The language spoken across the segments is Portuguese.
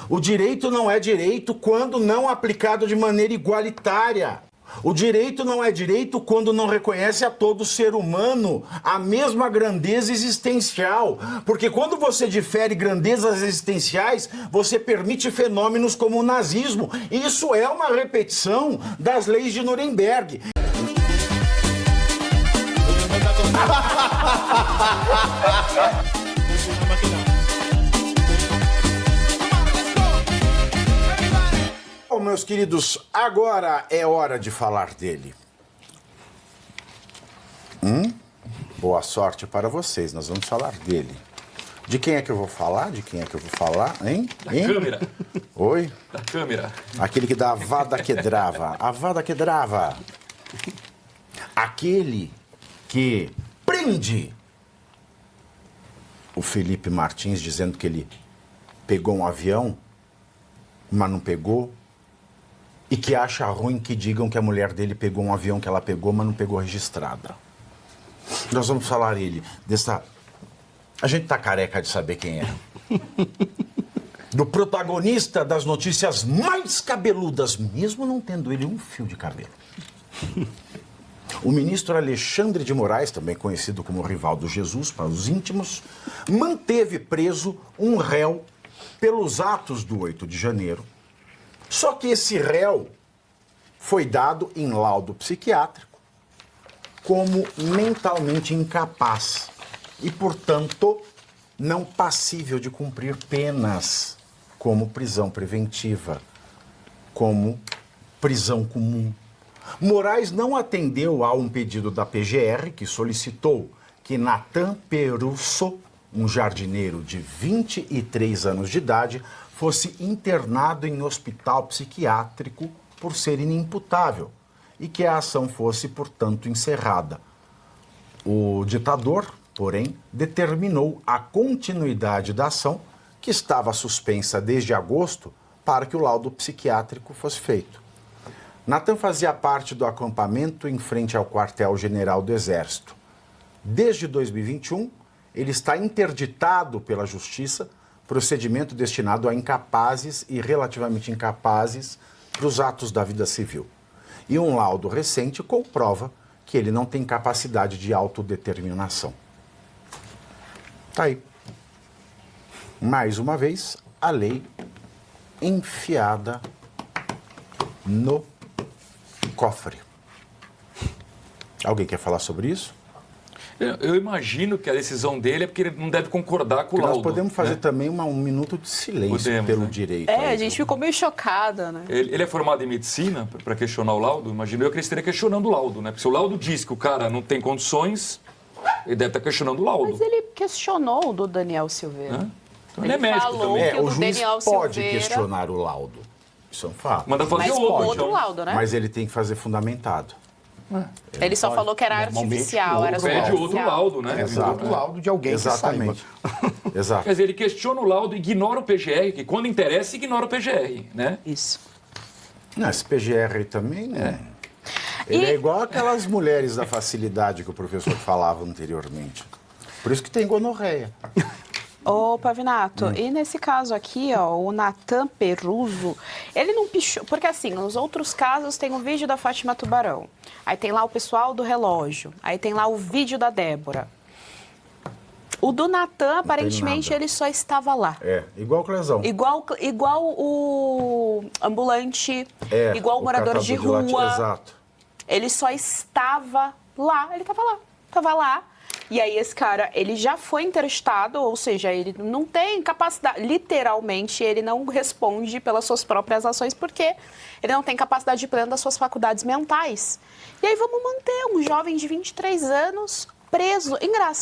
O direito não é direito quando não aplicado de maneira igualitária. O direito não é direito quando não reconhece a todo ser humano a mesma grandeza existencial. Porque quando você difere grandezas existenciais, você permite fenômenos como o nazismo. Isso é uma repetição das leis de Nuremberg. Bom, meus queridos, agora é hora de falar dele. Boa sorte para vocês, nós vamos falar dele. De quem é que eu vou falar? De quem é que eu vou falar, hein? Da câmera. Oi? Da câmera. Aquele que dá a Avada Kedavra. Avada Kedavra. Aquele que prende o Felipe Martins dizendo que ele pegou um avião, mas não pegou. E que acha ruim que digam que a mulher dele pegou um avião que ela pegou, mas não pegou registrada. Nós vamos falar dessa... A gente tá careca de saber quem é. Do protagonista das notícias mais cabeludas, mesmo não tendo ele um fio de cabelo. O ministro Alexandre de Moraes, também conhecido como Rivaldo Jesus para os íntimos, manteve preso um réu pelos atos do 8 de janeiro. Só que esse réu foi dado em laudo psiquiátrico como mentalmente incapaz e, portanto, não passível de cumprir penas como prisão preventiva, como prisão comum. Moraes não atendeu a um pedido da PGR que solicitou que Natan Perusso, um jardineiro de 23 anos de idade, fosse internado em hospital psiquiátrico por ser inimputável e que a ação fosse, portanto, encerrada. O ditador, porém, determinou a continuidade da ação, que estava suspensa desde agosto, para que o laudo psiquiátrico fosse feito. Natan fazia parte do acampamento em frente ao quartel-general do Exército. Desde 2021, ele está interditado pela Justiça, procedimento destinado a incapazes e relativamente incapazes para os atos da vida civil. E um laudo recente comprova que ele não tem capacidade de autodeterminação. Tá aí. Mais uma vez, a lei enfiada no cofre. Alguém quer falar sobre isso? Eu imagino que a decisão dele é porque ele não deve concordar com o laudo. Nós podemos fazer, né? também um minuto de silêncio Podemos, pelo né? direito. A gente ficou meio chocada, né? Ele é formado em medicina para questionar o laudo? Imagino eu que ele estaria questionando o laudo, né? Porque se o laudo diz que o cara não tem condições, ele deve estar questionando o laudo. Mas ele questionou o do Daniel Silveira. Né? Então ele é médico falou também. que O do juiz Daniel pode Silveira... questionar o laudo. Isso é um fato. Manda fazer Mas outro, outro então. laudo, né? Mas ele tem que fazer fundamentado. Ele só pode. falou que era artificial, era Pede superficial. outro laudo, né? Exato. Outro laudo de alguém Exatamente. que saiba. Exato. Quer dizer, ele questiona o laudo, ignora o PGR, que quando interessa, ignora o PGR, né? Isso. Não, esse PGR aí também, né? Ele é igual aquelas mulheres da facilidade que o professor falava anteriormente. Por isso que tem gonorreia. Ô, Pavinato, e nesse caso aqui, ó, o Natan Peruso, ele não pichou... Porque assim, nos outros casos tem o vídeo da Fátima Tubarão, aí tem lá o pessoal do relógio, aí tem lá o vídeo da Débora. O do Natan, aparentemente, nada. ele só estava lá. É, igual o Clezão. Igual o ambulante, É, igual o morador de catador rua. late- Exato. Ele só estava lá, ele estava lá. E aí esse cara, ele já foi interestado, ou seja, ele não tem capacidade, literalmente, ele não responde pelas suas próprias ações, porque ele não tem capacidade plena das suas faculdades mentais. E aí vamos manter um jovem de 23 anos preso,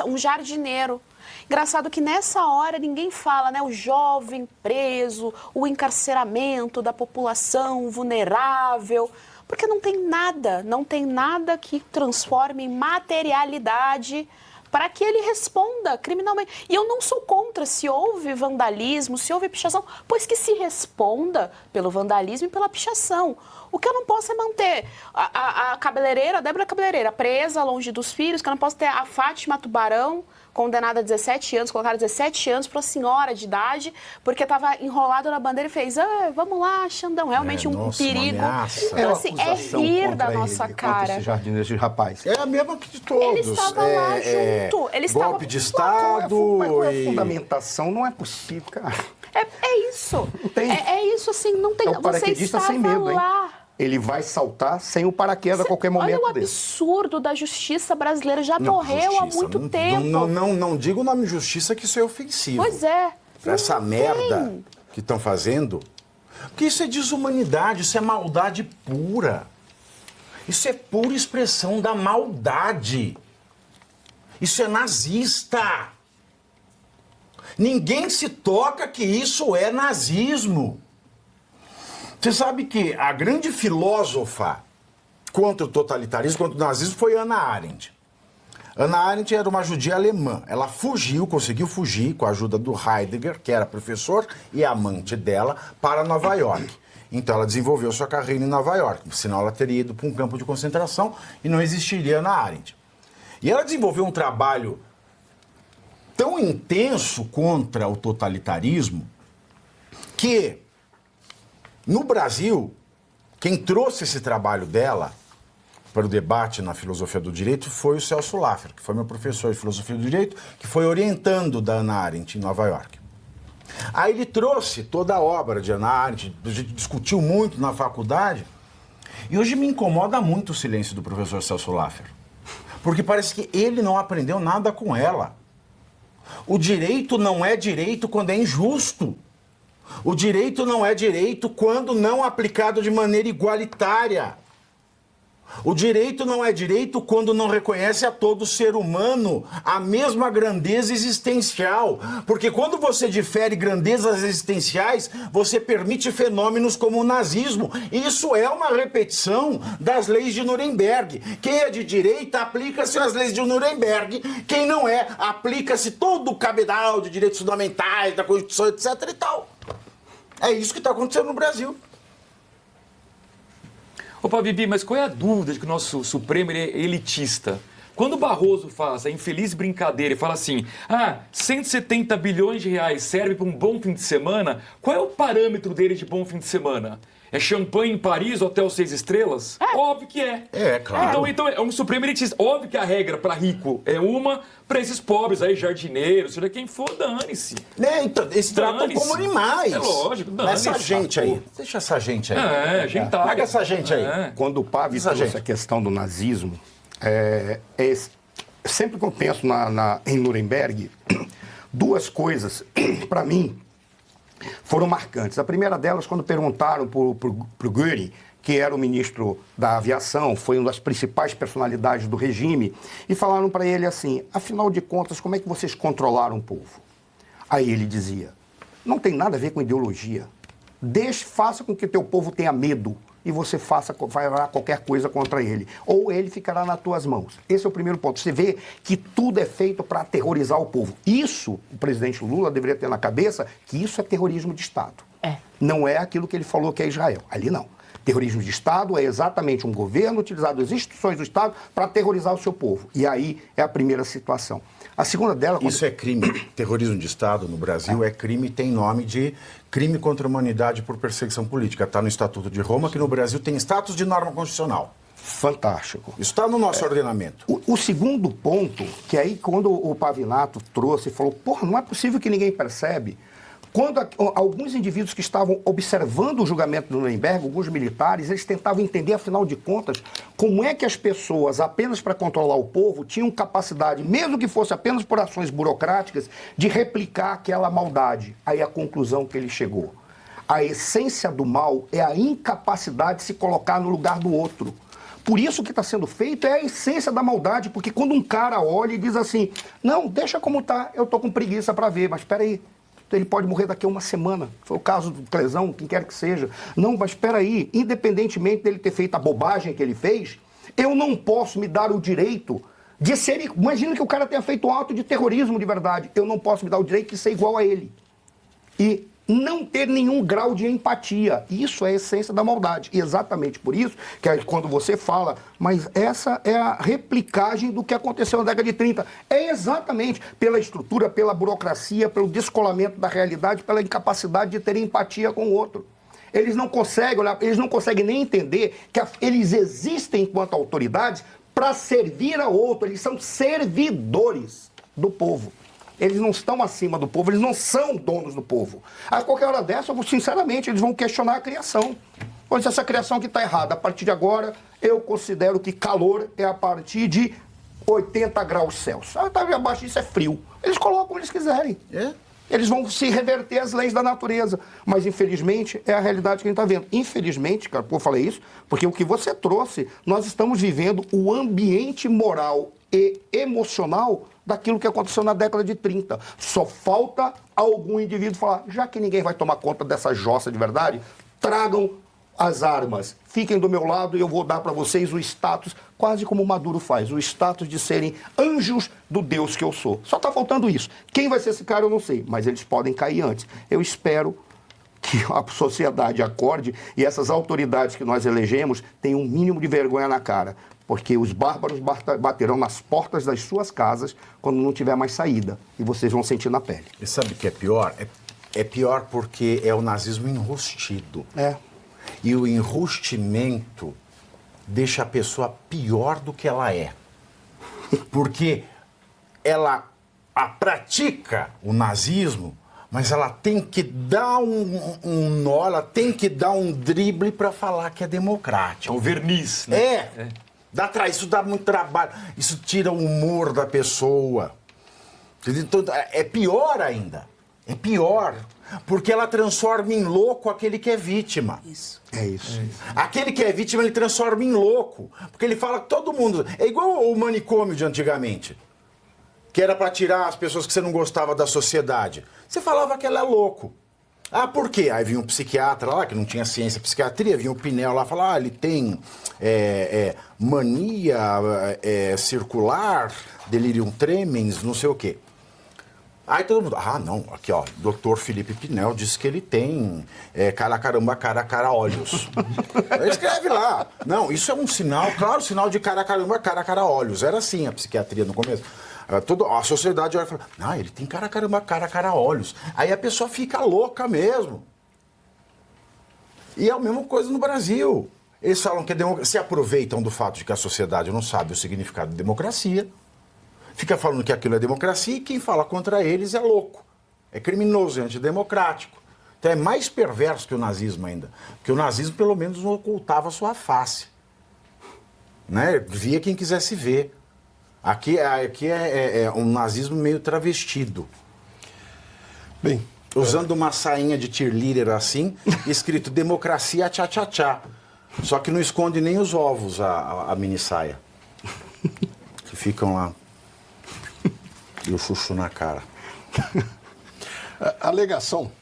um jardineiro. Engraçado que nessa hora ninguém fala, né? O jovem preso, o encarceramento da população vulnerável, porque não tem nada que transforme em materialidade para que ele responda criminalmente. E eu não sou contra se houve vandalismo, se houve pichação, pois que se responda pelo vandalismo e pela pichação. O que eu não posso é manter a cabeleireira, a Débora Cabeleireira, presa longe dos filhos, que eu não posso ter a Fátima Tubarão condenada a 17 anos, colocaram 17 anos para uma senhora de idade, porque estava enrolado na bandeira e fez, vamos lá, Xandão, realmente nossa, perigo. uma ameaça. Então, assim, é acusação rir contra da ele, nossa contra cara. esse jardineiro, esse rapaz. É a mesma que de todos. Ele estava lá junto. Ele estava golpe de lá. Estado. Mas qual é a e- fundamentação? Não é possível, cara. É isso. tem. É isso, assim, não tem... É o Você paraquedista estava sem medo, hein? lá. Ele vai saltar sem o paraquedas a qualquer momento Olha o desse. absurdo da justiça brasileira. Já Não, morreu há justiça, muito não, tempo. Não diga o nome justiça, que isso é ofensivo. Pois é. Essa Não merda tem. que estão fazendo, porque isso é desumanidade, isso é maldade pura. Isso é pura expressão da maldade. Isso é nazista. Ninguém se toca que isso é nazismo. Você sabe que a grande filósofa contra o totalitarismo, contra o nazismo, foi Hannah Arendt. Hannah Arendt era uma judia alemã. Ela conseguiu fugir com a ajuda do Heidegger, que era professor e amante dela, para Nova York. Então ela desenvolveu sua carreira em Nova York, senão ela teria ido para um campo de concentração e não existiria Hannah Arendt. E ela desenvolveu um trabalho tão intenso contra o totalitarismo que, no Brasil, quem trouxe esse trabalho dela para o debate na filosofia do direito foi o Celso Laffer, que foi meu professor de filosofia do direito, que foi orientando da Hannah Arendt em Nova York. Aí ele trouxe toda a obra de Hannah Arendt, a gente discutiu muito na faculdade, e hoje me incomoda muito o silêncio do professor Celso Laffer, porque parece que ele não aprendeu nada com ela. O direito não é direito quando é injusto. O direito não é direito quando não aplicado de maneira igualitária. O direito não é direito quando não reconhece a todo ser humano a mesma grandeza existencial. Porque quando você difere grandezas existenciais, você permite fenômenos como o nazismo. Isso é uma repetição das leis de Nuremberg. Quem é de direita, aplica-se as leis de Nuremberg. Quem não é, aplica-se todo o cabedal de direitos fundamentais, da Constituição, etc. e tal. É isso que está acontecendo no Brasil. Opa, Bibi, mas qual é a dúvida de que o nosso Supremo ele é elitista? Quando o Barroso faz a infeliz brincadeira e fala assim, 170 bilhões de reais serve para um bom fim de semana, qual é o parâmetro dele de bom fim de semana? É champanhe em Paris, hotel 6 estrelas? Óbvio que é. É, claro. Então é um Supremo elitista. Óbvio que a regra para rico é uma, para esses pobres aí, jardineiros, seja quem for, dane-se. Então, eles tratam Dane-se. como animais. É lógico, dane-se. Essa gente aí. Deixa essa gente aí. Gentalha. Pega essa gente aí. Quando o Pavi Essa trouxe gente. a questão do nazismo, sempre que eu penso em Nuremberg, duas coisas, para mim, foram marcantes. A primeira delas, quando perguntaram para o Göring, que era o ministro da aviação, foi uma das principais personalidades do regime, e falaram para ele assim, afinal de contas, como é que vocês controlaram o povo? Aí ele dizia, não tem nada a ver com ideologia. Faça com que teu povo tenha medo e você fará qualquer coisa contra ele. Ou ele ficará nas tuas mãos. Esse é o primeiro ponto. Você vê que tudo é feito para aterrorizar o povo. Isso, o presidente Lula deveria ter na cabeça que isso é terrorismo de Estado. Não é aquilo que ele falou que é Israel. Ali não. Terrorismo de Estado é exatamente um governo utilizando as instituições do Estado para aterrorizar o seu povo. E aí é a primeira situação. A segunda dela... Isso é crime. Terrorismo de Estado no Brasil é crime, tem nome de crime contra a humanidade por perseguição política. Está no Estatuto de Roma, que no Brasil tem status de norma constitucional. Fantástico. Isso está no nosso ordenamento. O segundo ponto, que aí quando o Pavinato trouxe e falou, porra, não é possível que ninguém percebe... Quando alguns indivíduos que estavam observando o julgamento do Nuremberg, alguns militares, eles tentavam entender, afinal de contas, como é que as pessoas, apenas para controlar o povo, tinham capacidade, mesmo que fosse apenas por ações burocráticas, de replicar aquela maldade. Aí a conclusão que ele chegou. A essência do mal é a incapacidade de se colocar no lugar do outro. Por isso que está sendo feito é a essência da maldade, porque quando um cara olha e diz assim, não, deixa como está, eu estou com preguiça para ver, mas espera aí. Ele pode morrer daqui a uma semana. Foi o caso do Clesão, quem quer que seja. Não, mas espera aí, independentemente dele ter feito a bobagem que ele fez, eu não posso me dar o direito de ser... Imagina que o cara tenha feito um ato de terrorismo de verdade. Eu não posso me dar o direito de ser igual a ele. E não ter nenhum grau de empatia. Isso é a essência da maldade. E exatamente por isso que quando você fala, mas essa é a replicagem do que aconteceu na década de 30. É exatamente pela estrutura, pela burocracia, pelo descolamento da realidade, pela incapacidade de ter empatia com o outro. Eles não conseguem olhar, eles não conseguem nem entender que eles existem enquanto autoridades para servir a outro. Eles são servidores do povo. Eles não estão acima do povo, eles não são donos do povo. A qualquer hora dessa, sinceramente, eles vão questionar a criação. Pois essa criação aqui está errada. A partir de agora, eu considero que calor é a partir de 80 graus Celsius. Abaixo disso é frio. Eles colocam como eles quiserem. Eles vão se reverter às leis da natureza. Mas, infelizmente, é a realidade que a gente está vendo. Infelizmente, cara, eu falei isso, porque o que você trouxe, nós estamos vivendo o ambiente moral e emocional daquilo que aconteceu na década de 30. Só falta algum indivíduo falar, já que ninguém vai tomar conta dessa jossa de verdade, tragam as armas, fiquem do meu lado e eu vou dar para vocês o status, quase como o Maduro faz, o status de serem anjos do Deus que eu sou. Só está faltando isso. Quem vai ser esse cara eu não sei, mas eles podem cair antes. Eu espero que a sociedade acorde e essas autoridades que nós elegemos tenham um mínimo de vergonha na cara. Porque os bárbaros baterão nas portas das suas casas quando não tiver mais saída. E vocês vão sentir na pele. E sabe o que é pior? É pior porque é o nazismo enrustido. E o enrustimento deixa a pessoa pior do que ela é. Porque ela pratica o nazismo, mas ela tem que dar um nó, ela tem que dar um drible para falar que é democrático. É o verniz, né? Isso dá muito trabalho, isso tira o humor da pessoa. Então, é pior ainda. É pior. Porque ela transforma em louco aquele que é vítima. Isso. É isso. Aquele que é vítima, ele transforma em louco. Porque ele fala que todo mundo... É igual o manicômio de antigamente. Que era para tirar as pessoas que você não gostava da sociedade. Você falava que ela é louco. Ah, por quê? Aí vinha um psiquiatra lá, que não tinha ciência de psiquiatria, vinha o Pinel lá e falava, ele tem mania circular, delirium tremens, não sei o quê. Aí todo mundo, não, aqui ó, Dr. Felipe Pinel disse que ele tem cara olhos. Ele escreve lá. Não, isso é um sinal, claro, sinal de cara olhos. Era assim a psiquiatria no começo. A sociedade olha e fala, ele tem cara olhos. Aí a pessoa fica louca mesmo. E é a mesma coisa no Brasil. Eles falam que se aproveitam do fato de que a sociedade não sabe o significado de democracia, fica falando que aquilo é democracia e quem fala contra eles é louco, é criminoso, é antidemocrático. Então é mais perverso que o nazismo ainda. Porque o nazismo pelo menos não ocultava a sua face. Né? Via quem quisesse ver. Aqui é um nazismo meio travestido. Bem, usando uma sainha de cheerleader assim, escrito democracia tchá-tchá-tchá. Só que não esconde nem os ovos a mini saia. Que ficam lá. E o chuchu na cara. A alegação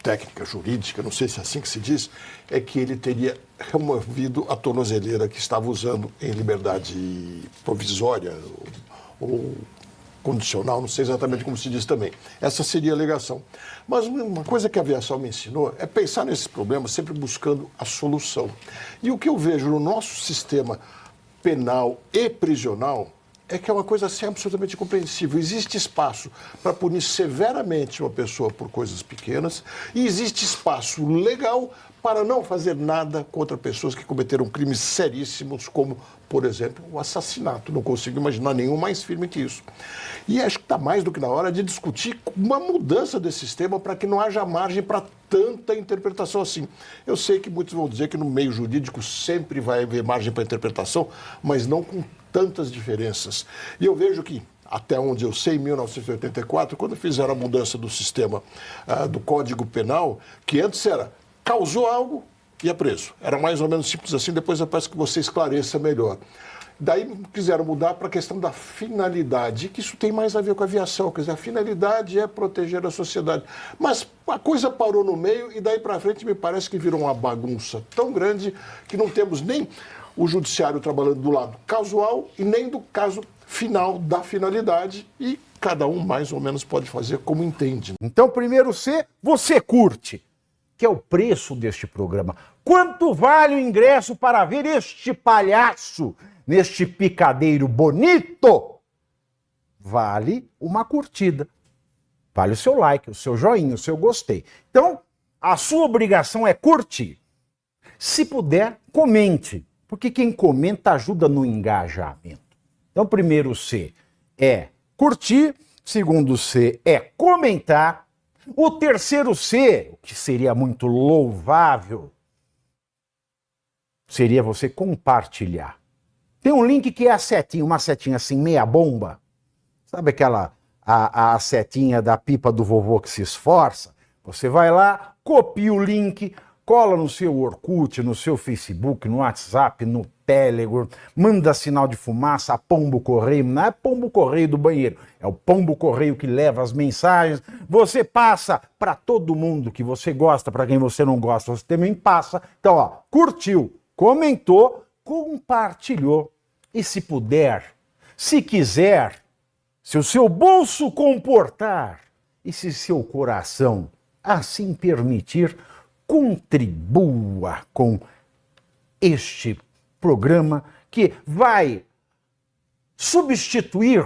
técnica, jurídica, não sei se é assim que se diz, é que ele teria removido a tornozeleira que estava usando em liberdade provisória ou condicional, não sei exatamente como se diz também. Essa seria a alegação. Mas uma coisa que a aviação me ensinou é pensar nesses problemas sempre buscando a solução. E o que eu vejo no nosso sistema penal e prisional é que é uma coisa assim absolutamente compreensível. Existe espaço para punir severamente uma pessoa por coisas pequenas e existe espaço legal para não fazer nada contra pessoas que cometeram crimes seríssimos, como, por exemplo, o assassinato. Não consigo imaginar nenhum mais firme que isso. E acho que está mais do que na hora de discutir uma mudança desse sistema para que não haja margem para tanta interpretação assim. Eu sei que muitos vão dizer que no meio jurídico sempre vai haver margem para interpretação, mas não com tantas diferenças. E eu vejo que, até onde eu sei, em 1984, quando fizeram a mudança do sistema do Código Penal, que antes era causou algo e é preso. Era mais ou menos simples assim, depois eu peço que você esclareça melhor. Daí quiseram mudar para a questão da finalidade, que isso tem mais a ver com a aviação, quer dizer, a finalidade é proteger a sociedade. Mas a coisa parou no meio e daí para frente me parece que virou uma bagunça tão grande que não temos nem o judiciário trabalhando do lado casual e nem do caso final da finalidade e cada um mais ou menos pode fazer como entende. Então, primeiro C, você curte, que é o preço deste programa. Quanto vale o ingresso para ver este palhaço neste picadeiro bonito? Vale uma curtida. Vale o seu like, o seu joinha, o seu gostei. Então, a sua obrigação é curtir. Se puder, comente, porque quem comenta ajuda no engajamento. Então, primeiro C é curtir, segundo C é comentar, o terceiro C, o que seria muito louvável, seria você compartilhar. Tem um link que é a setinha, uma setinha assim, meia bomba. Sabe aquela, a setinha da pipa do vovô que se esforça? Você vai lá, copia o link, cola no seu Orkut, no seu Facebook, no WhatsApp, no Telegram, manda sinal de fumaça, pombo correio, não é pombo correio do banheiro, é o pombo correio que leva as mensagens, você passa para todo mundo que você gosta, para quem você não gosta, você também passa. Então, ó, curtiu, comentou, compartilhou, e se puder, se quiser, se o seu bolso comportar, e se seu coração assim permitir, contribua com este programa que vai substituir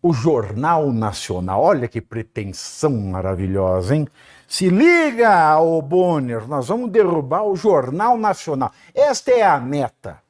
o Jornal Nacional. Olha que pretensão maravilhosa, hein? Se liga, ô Bonner, nós vamos derrubar o Jornal Nacional. Esta é a meta.